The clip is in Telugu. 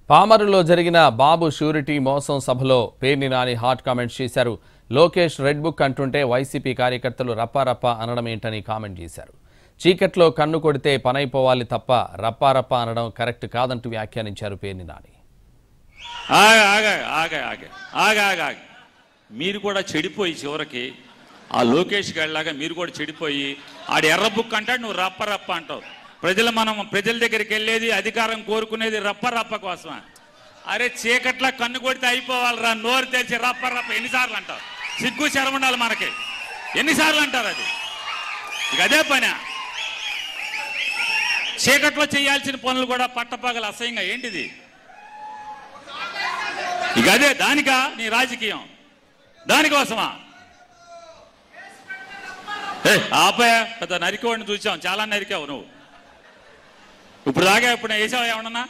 పామరులో జరిగిన బాబు షూరిటీ మోసం సభలో పేర్ని నాని హాట్ కామెంట్స్ చేశారు. లోకేష్ రెడ్ బుక్ అంటుంటే వైసీపీ కార్యకర్తలు రప్పారప్ప అనడం ఏంటని కామెంట్ చేశారు. చీకట్లో కన్ను కొడితే పనైపోవాలి తప్ప రప్పారప్ప అనడం కరెక్ట్ కాదంటూ వ్యాఖ్యానించారు పేర్ని నాని. మీరు కూడా చెడిపోయి చివరికి ఆ లోకేష్ గారిలాగా మీరు కూడా చెడిపోయి ఆడు ఎర్ర బుక్ అంటాడు, నువ్వు రప్పరప్ప అంటావు. ప్రజల దగ్గరికి వెళ్ళేది అధికారం కోరుకునేది రప్పరప్ప కోసమా? అరే చీకట్లా కన్ను కొడితే అయిపోవాలరా, నోరు తెరిచి రప్పరప్ప ఎన్నిసార్లు అంటావు? సిగ్గు శరం ఉండాలి మనకి. ఎన్నిసార్లు అంటారు అది? ఇక అదే పని. చీకట్లో చేయాల్సిన పనులు కూడా పట్టపగలు అసహ్యంగా ఏంటిది? ఇక అదే దానికా నీ రాజకీయం? దానికోసమా? ఆపయ పెద్ద నరికోడిని చూసాం, చాలా నరికావు నువ్వు. ఇప్పుడు దాకా ఇప్పుడు వేసావు ఏమన్నా?